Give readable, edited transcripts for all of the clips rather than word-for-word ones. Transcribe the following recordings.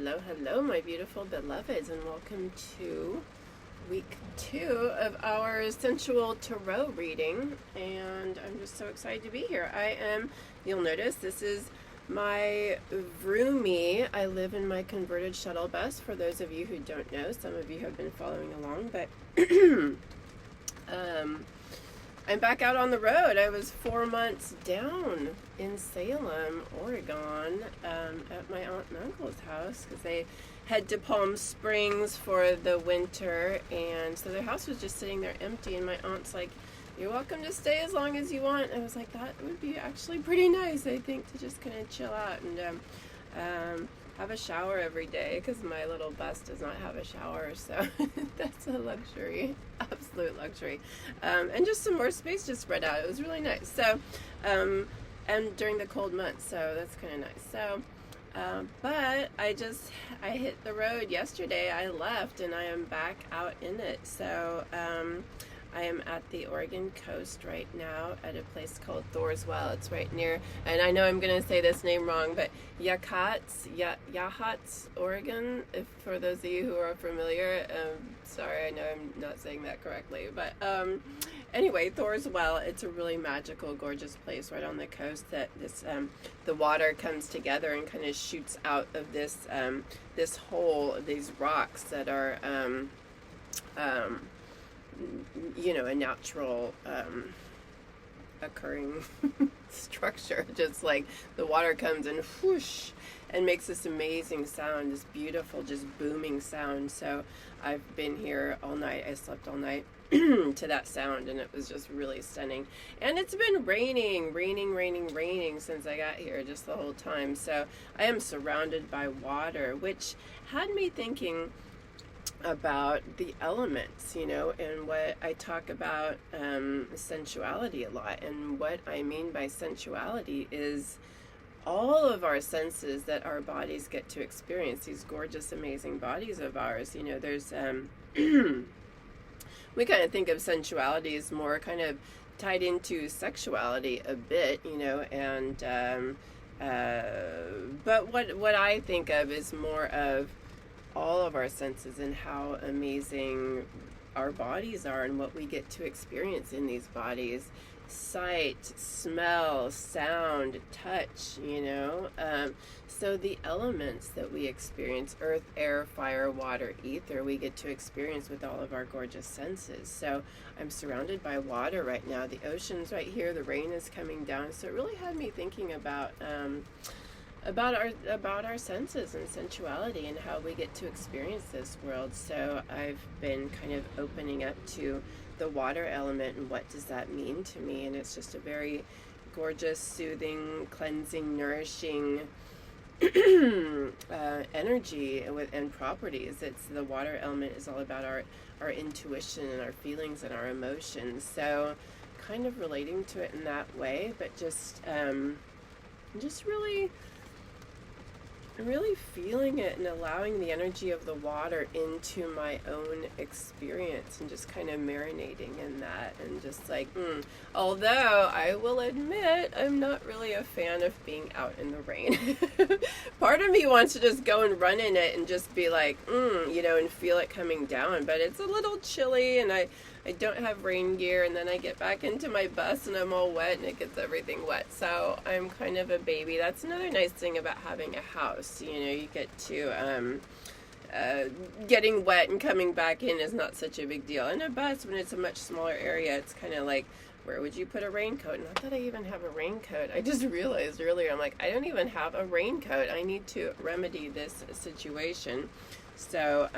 Hello, hello, my beautiful beloveds, and welcome to week 2 of our sensual tarot reading. And I'm just so excited to be here. You'll notice, this is my roomie. I live in my converted shuttle bus. For those of you who don't know, some of you have been following along, but I'm back out on the road. I was 4 months down in Salem, Oregon, at my aunt and uncle's house because they head to Palm Springs for the winter, and so their house was just sitting there empty, and my aunt's like, "You're welcome to stay as long as you want." And I was like, that would be actually pretty nice, I think, to just kind of chill out and have a shower every day, because my little bus does not have a shower, so that's a luxury, absolute luxury. And just some more space to spread out. It was really nice. So, and during the cold months, so that's kind of nice. So, but I hit the road yesterday. I left and I am back out in it. So, I am at the Oregon coast right now at a place called Thorswell. It's right near, and I know I'm going to say this name wrong, but Yachats, Oregon, if for those of you who are familiar. Sorry, I know I'm not saying that correctly, but anyway, Thorswell, it's a really magical, gorgeous place right on the coast that the water comes together and kind of shoots out of this hole, these rocks that are a natural occurring structure. Just like the water comes and whoosh and makes this amazing sound, this beautiful, just booming sound. So I've been here all night. I slept all night to that sound, and it was just really stunning. And it's been raining since I got here, just the whole time. So I am surrounded by water, which had me thinking about the elements, and what I talk about sensuality a lot. And what I mean by sensuality is all of our senses that our bodies get to experience, these gorgeous, amazing bodies of ours. There's we kind of think of sensuality as more kind of tied into sexuality a bit, and but what I think of is more of all of our senses and how amazing our bodies are and what we get to experience in these bodies. Sight, smell, sound, touch, so the elements that we experience, earth, air, fire, water, ether, we get to experience with all of our gorgeous senses. So I'm surrounded by water right now. The ocean's right here, the rain is coming down, so it really had me thinking about our senses and sensuality and how we get to experience this world. So I've been kind of opening up to the water element and what does that mean to me, and it's just a very gorgeous, soothing, cleansing, nourishing energy and properties. It's the water element is all about our intuition and our feelings and our emotions. So kind of relating to it in that way, but just really feeling it and allowing the energy of the water into my own experience and just kind of marinating in that, and just like, although I will admit I'm not really a fan of being out in the rain. Part of me wants to just go and run in it and just be like, and feel it coming down, but it's a little chilly, and I don't have rain gear, and then I get back into my bus and I'm all wet and it gets everything wet. So I'm kind of a baby. That's another nice thing about having a house. You get to, getting wet and coming back in is not such a big deal. In a bus, when it's a much smaller area, it's kind of like, where would you put a raincoat? Not that I even have a raincoat. I just realized earlier, I'm like, I don't even have a raincoat. I need to remedy this situation. So,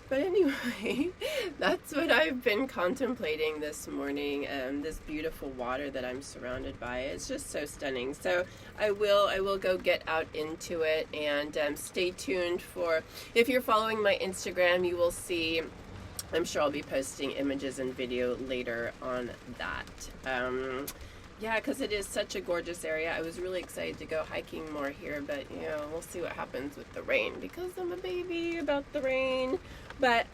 but anyway, that's what I've been contemplating this morning. This beautiful water that I'm surrounded by. It's just so stunning. So I will go get out into it, and stay tuned for, if you're following my Instagram, you will see, I'm sure I'll be posting images and video later on that. Yeah, because it is such a gorgeous area. I was really excited to go hiking more here, but we'll see what happens with the rain, because I'm a baby about the rain. But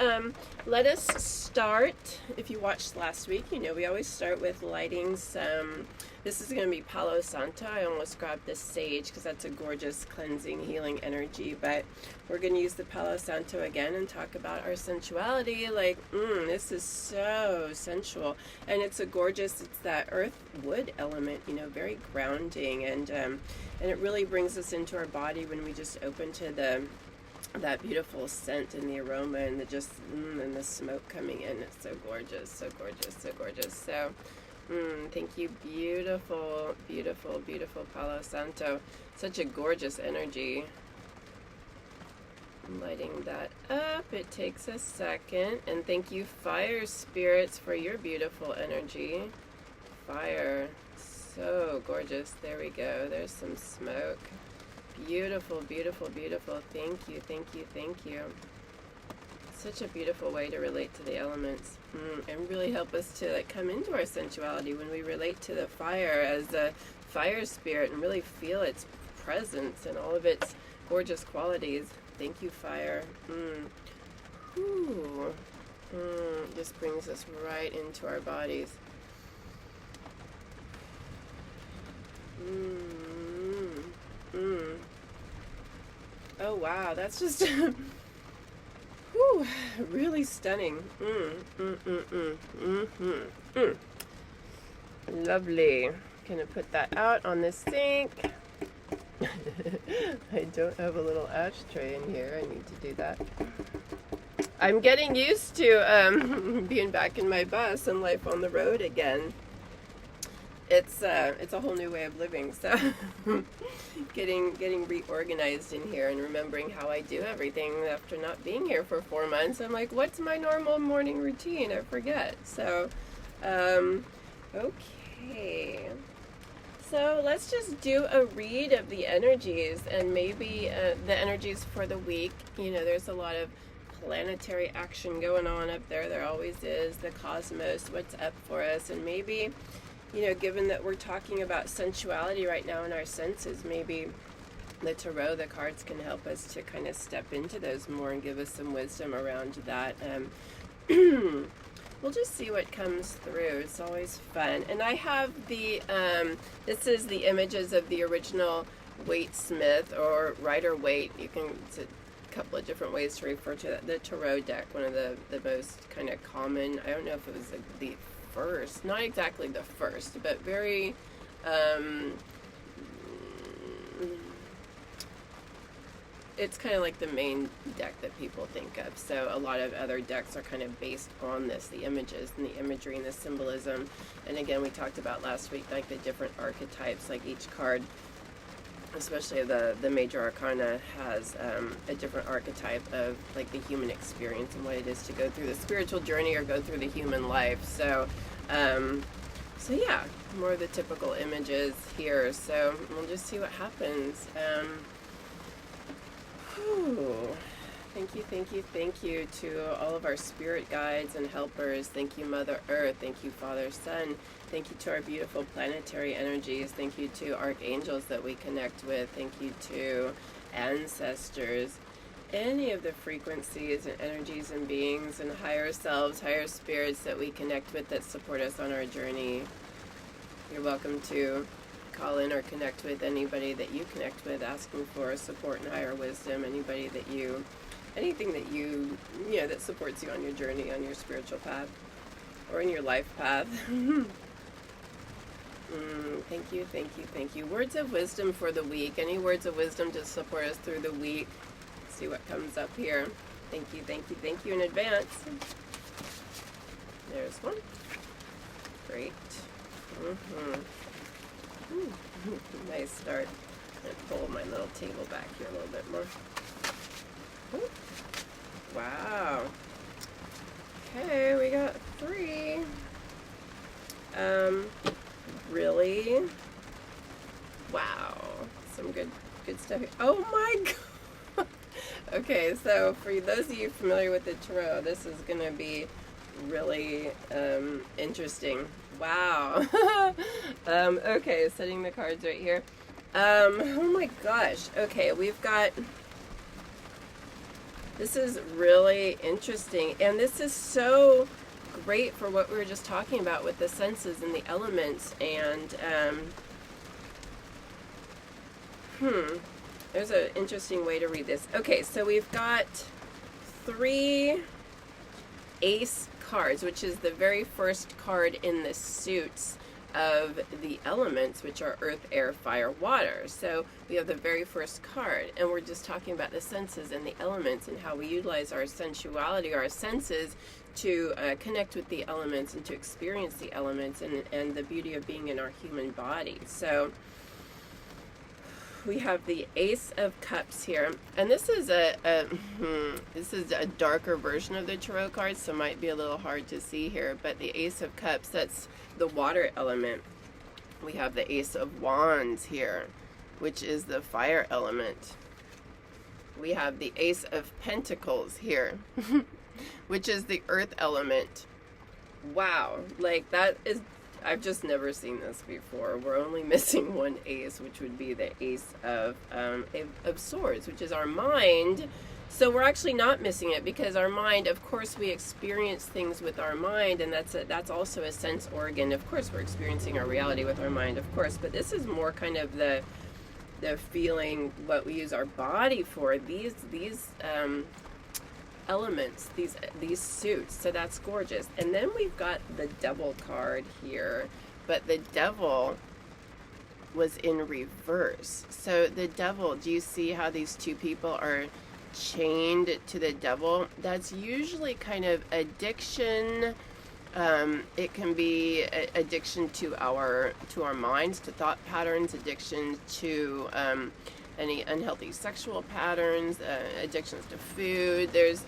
let us start. If you watched last week, you know we always start with lighting some. This is going to be Palo Santo. I almost grabbed this sage because that's a gorgeous cleansing, healing energy. But we're going to use the Palo Santo again and talk about our sensuality. Like, this is so sensual. And it's a gorgeous, it's that earth wood element, you know, very grounding. And it really brings us into our body when we just open to that beautiful scent and the aroma and the just and the smoke coming in. It's so gorgeous, so gorgeous, so gorgeous. So thank you, beautiful, beautiful, beautiful Palo Santo. Such a gorgeous energy. I'm lighting that up. It takes a second. And thank you, fire spirits, for your beautiful energy. Fire, so gorgeous. There we go. There's some smoke. Beautiful, beautiful, beautiful. Thank you, thank you, thank you. Such a beautiful way to relate to the elements and really help us to like come into our sensuality when we relate to the fire as a fire spirit and really feel its presence and all of its gorgeous qualities. Thank you, fire. Just brings us right into our bodies. Oh wow, that's just whew, really stunning. Lovely. Gonna put that out on the sink. I don't have a little ashtray in here. I need to do that. I'm getting used to being back in my bus and life on the road again. It's a whole new way of living, so getting reorganized in here and remembering how I do everything after not being here for 4 months. I'm like, what's my normal morning routine? I forget. So, okay. So let's just do a read of the energies and maybe the energies for the week. You know, there's a lot of planetary action going on up there. There always is. The cosmos, what's up for us, and maybe, you know, given that we're talking about sensuality right now in our senses, maybe the tarot, the cards can help us to kind of step into those more and give us some wisdom around that. We'll just see what comes through. It's always fun. And I have the, this is the images of the original Waite-Smith or Rider-Waite. You can, it's a couple of different ways to refer to that. The tarot deck, one of the most kind of common, I don't know if it was the first, not exactly the first, but very it's kind of like the main deck that people think of. So a lot of other decks are kind of based on this, the images and the imagery and the symbolism. And again, we talked about last week like the different archetypes, like each card, especially the major arcana, has a different archetype of like the human experience and what it is to go through the spiritual journey or go through the human life. So so yeah, more of the typical images here. So we'll just see what happens. Thank you, thank you, thank you to all of our spirit guides and helpers. Thank you, Mother Earth. Thank you, Father Sun. Thank you to our beautiful planetary energies. Thank you to archangels that we connect with. Thank you to ancestors. Any of the frequencies and energies and beings and higher selves, higher spirits that we connect with that support us on our journey. You're welcome to call in or connect with anybody that you connect with, asking for support and higher wisdom. Anybody that you, anything that you know, that supports you on your journey, on your spiritual path, or in your life path. Thank you, thank you, thank you. Words of wisdom for the week. Any words of wisdom to support us through the week? Let's see what comes up here. Thank you, thank you, thank you in advance. There's one. Great. Nice start. I'm gonna pull my little table back here a little bit more. Ooh. Wow. Okay, we got 3. Really? Wow. Some good stuff here. Oh my god. Okay, so for those of you familiar with the tarot, this is gonna be really interesting. Wow. Okay, setting the cards right here. Oh my gosh. Okay, we've got This is really interesting, and this is so great for what we were just talking about with the senses and the elements. And there's an interesting way to read this. Okay, so we've got 3 ace cards, which is the very first card in the suits of the elements, which are earth, air, fire, water. So we have the very first card, and we're just talking about the senses and the elements and how we utilize our sensuality, our senses, to connect with the elements and to experience the elements, and the beauty of being in our human body. So we have the Ace of Cups here, and this is this is a darker version of the tarot cards, so it might be a little hard to see here. But the Ace of Cups, that's the water element. We have the Ace of Wands here, which is the fire element. We have the Ace of Pentacles here, which is the earth element. Wow, like that is, I've just never seen this before. We're only missing one ace, which would be the Ace of Swords, which is our mind. So we're actually not missing it, because our mind, of course, we experience things with our mind, and that's also a sense organ. Of course, we're experiencing our reality with our mind, of course, but this is more kind of the feeling, what we use our body for. These elements, these suits. So that's gorgeous. And then we've got the Devil card here, but the Devil was in reverse. So the Devil, do you see how these two people are chained to the Devil? That's usually kind of addiction. It can be addiction to our minds, to thought patterns, addiction to any unhealthy sexual patterns, addictions to food. There's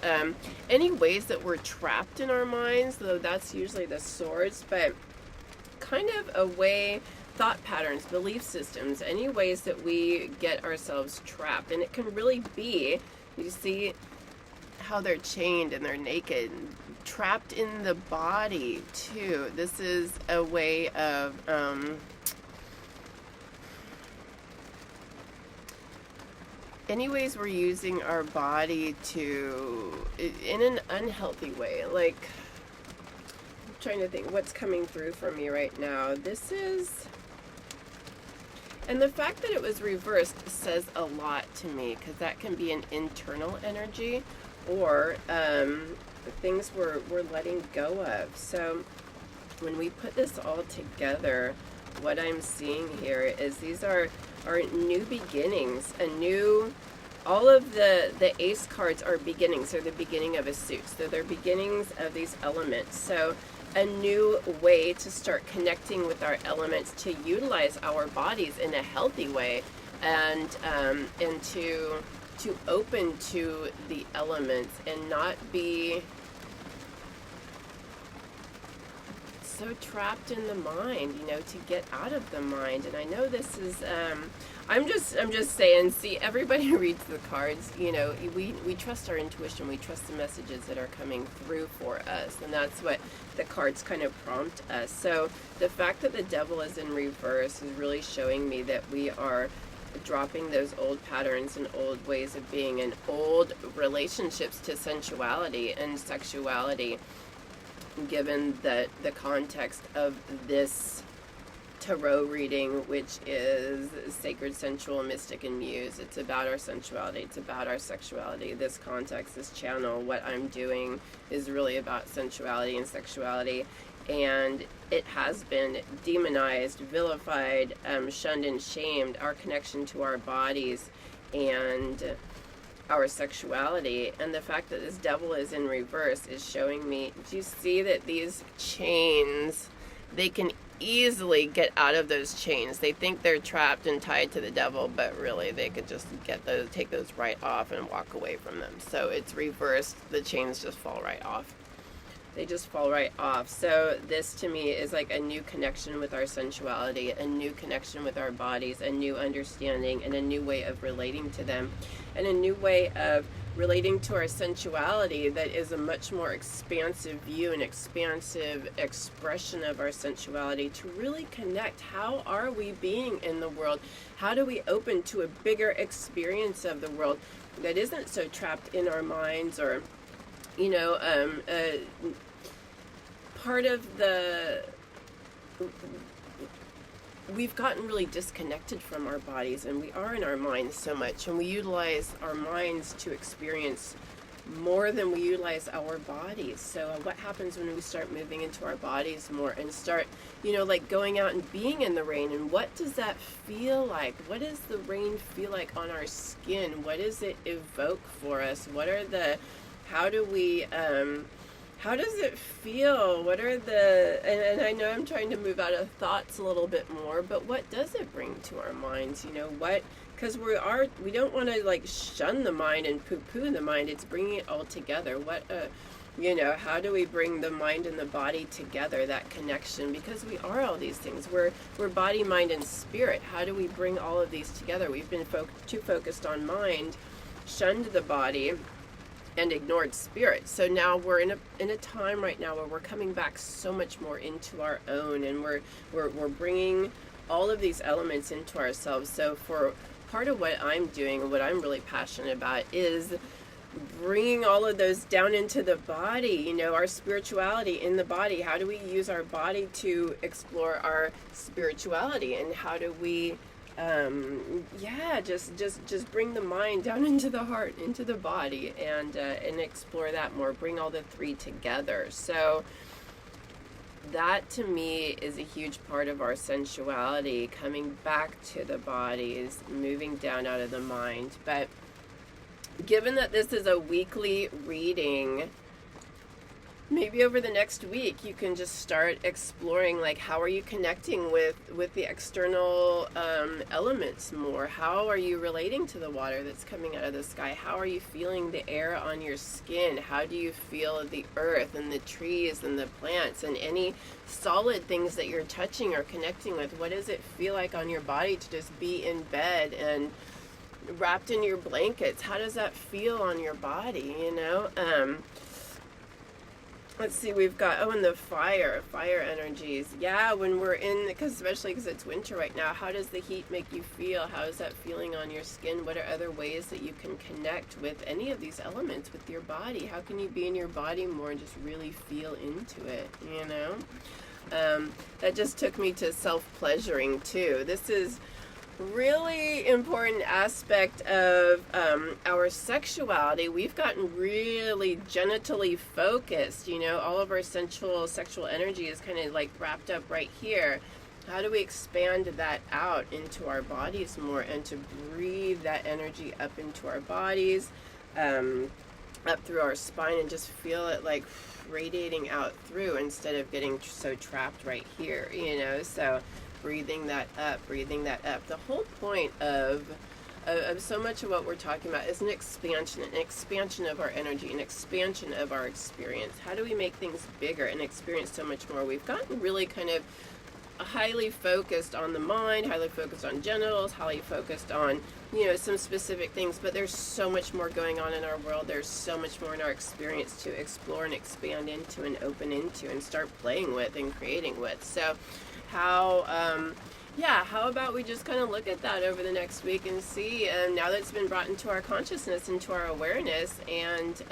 any ways that we're trapped in our minds, though that's usually the Swords, but kind of a way, thought patterns, belief systems, any ways that we get ourselves trapped. And it can really be, you see how they're chained and they're naked, trapped in the body too. This is a way of anyways we're using our body to, in an unhealthy way. Like, I'm trying to think what's coming through for me right now. This is, and the fact that it was reversed says a lot to me, because that can be an internal energy, or things we're letting go of. So when we put this all together, what I'm seeing here is these are new beginnings, all of the ace cards are beginnings. They're the beginning of a suit. So they're beginnings of these elements. So a new way to start connecting with our elements, to utilize our bodies in a healthy way, and to open to the elements and not be so trapped in the mind, to get out of the mind. And I know this is I'm just saying, see, everybody reads the cards, we trust our intuition, we trust the messages that are coming through for us, and that's what the cards kind of prompt us. So the fact that the Devil is in reverse is really showing me that we are dropping those old patterns and old ways of being, and old relationships to sensuality and sexuality, given the context of this tarot reading, which is sacred, sensual, mystic, and muse. It's about our sensuality. It's about our sexuality. This context, this channel, what I'm doing is really about sensuality and sexuality. And it has been demonized, vilified, shunned, and shamed. Our connection to our bodies and our sexuality. And the fact that this Devil is in reverse is showing me, do you see that these chains, they can easily get out of those chains? They think they're trapped and tied to the Devil, but really they could just take those right off and walk away from them. So it's reversed. The chains just fall right off. They just fall right off. So this to me is like a new connection with our sensuality, a new connection with our bodies, a new understanding, and a new way of relating to them. and a new way of relating to our sensuality that is a much more expansive view and expansive expression of our sensuality, to really connect. How are we being in the world? How do we open to a bigger experience of the world that isn't so trapped in our minds, or part of the we've gotten really disconnected from our bodies, and we are in our minds so much, and we utilize our minds to experience more than we utilize our bodies. So what happens when we start moving into our bodies more and start, like going out and being in the rain, and what does that feel like? What does the rain feel like on our skin? What does it evoke for us? How does it feel? What are and I know I'm trying to move out of thoughts a little bit more, but what does it bring to our minds? Because we don't want to like shun the mind and poo-poo the mind. It's bringing it all together. How do we bring the mind and the body together, that connection? Because we are all these things. We're body, mind, and spirit. How do we bring all of these together? We've been too focused on mind, shunned the body, and ignored spirit. So now we're in a time right now where we're coming back so much more into our own, and we're bringing all of these elements into ourselves. So for part of what I'm doing and what I'm really passionate about is bringing all of those down into the body, our spirituality in the body. How do we use our body to explore our spirituality, and how do we just bring the mind down into the heart, into the body, and explore that more, bring all the three together. So that to me is a huge part of our sensuality, coming back to the bodies, moving down out of the mind. But given that this is a weekly reading, maybe over the next week you can just start exploring, like, how are you connecting with the external elements more? How are you relating to the water that's coming out of the sky? How are you feeling the air on your skin? How do you feel the earth and the trees and the plants and any solid things that you're touching or connecting with? What does it feel like on your body to just be in bed and wrapped in your blankets? How does that feel on your body? Let's see, we've got, and the fire energies. Yeah, when we're especially because it's winter right now, how does the heat make you feel? How is that feeling on your skin? What are other ways that you can connect with any of these elements with your body? How can you be in your body more and just really feel into it, That just took me to self-pleasuring too. This is really important aspect of our sexuality. We've gotten really genitally focused, all of our sexual energy is kind of like wrapped up right here. How do we expand that out into our bodies more, and to breathe that energy up into our bodies, up through our spine, and just feel it like radiating out through, instead of getting so trapped right here, so breathing that up. The whole point of so much of what we're talking about is an expansion of our energy, an expansion of our experience. How do we make things bigger and experience so much more? We've gotten really kind of highly focused on the mind, highly focused on genitals, highly focused on, some specific things, but there's so much more going on in our world. There's so much more in our experience to explore and expand into and open into and start playing with and creating with. So how about we just kind of look at that over the next week and see, now that it's been brought into our consciousness, into our awareness, and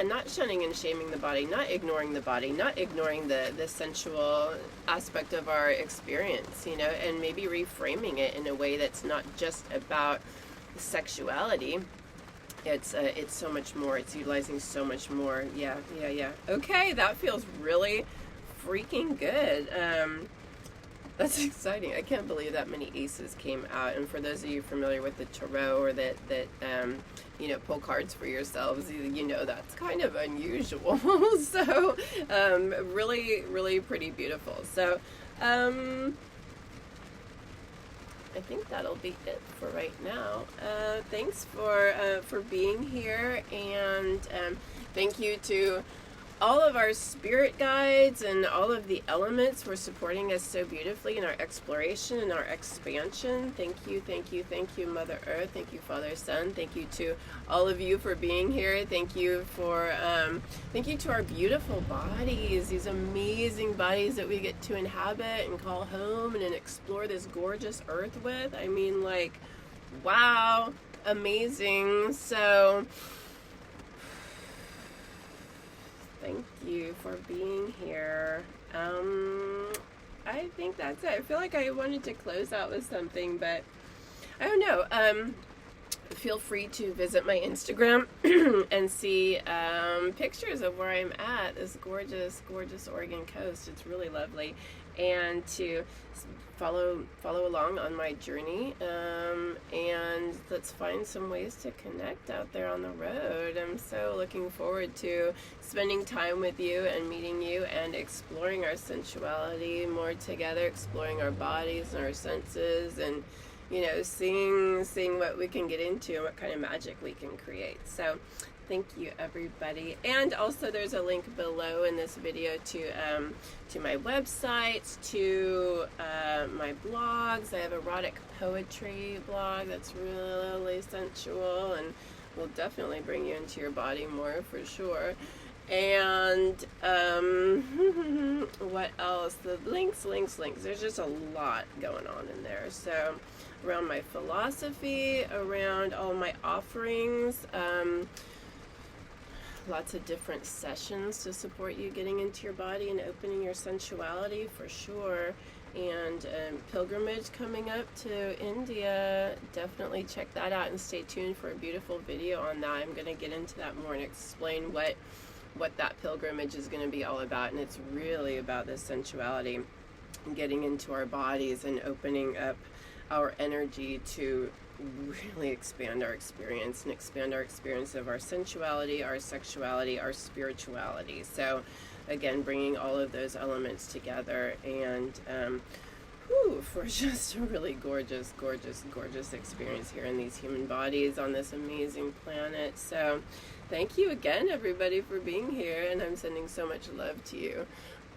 not shunning and shaming the body, not ignoring the body, not ignoring the sensual aspect of our experience, and maybe reframing it in a way that's not just about sexuality. It's so much more. It's utilizing so much more. Yeah. Okay, that feels really freaking good. That's exciting. I can't believe that many aces came out. And for those of you familiar with the tarot, or that pull cards for yourselves, that's kind of unusual. So really, really pretty beautiful. So I think that'll be it for right now. Thanks for being here, and thank you to all of our spirit guides and all of the elements for supporting us so beautifully in our exploration and our expansion. Thank you, thank you, thank you, Mother Earth. Thank you, Father Sun. Thank you to all of you for being here. Thank you to our beautiful bodies, these amazing bodies that we get to inhabit and call home and explore this gorgeous earth with. I mean, like, wow, amazing. So thank you for being here. I think that's it. I feel like I wanted to close out with something, but I don't know. Feel free to visit my Instagram and see pictures of where I'm at, this gorgeous, gorgeous Oregon coast. It's really lovely. And to follow along on my journey, and let's find some ways to connect out there on the road. I'm so looking forward to spending time with you and meeting you and exploring our sensuality more together, exploring our bodies and our senses, and seeing what we can get into and what kind of magic we can create. So thank you, everybody. And also there's a link below in this video to my website, to my blogs. I have erotic poetry blog that's really sensual and will definitely bring you into your body more for sure. And what else? The links. There's just a lot going on in there. So around my philosophy, around all my offerings, lots of different sessions to support you getting into your body and opening your sensuality for sure. And pilgrimage coming up to India. Definitely check that out and stay tuned for a beautiful video on that. I'm going to get into that more and explain what that pilgrimage is going to be all about. And it's really about this sensuality, getting into our bodies and opening up our energy to really expand our experience and expand our experience of our sensuality, our sexuality, our spirituality. So again, bringing all of those elements together and for just a really gorgeous, gorgeous, gorgeous experience here in these human bodies on this amazing planet. So thank you again, everybody, for being here, and I'm sending so much love to you.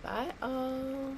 Bye all.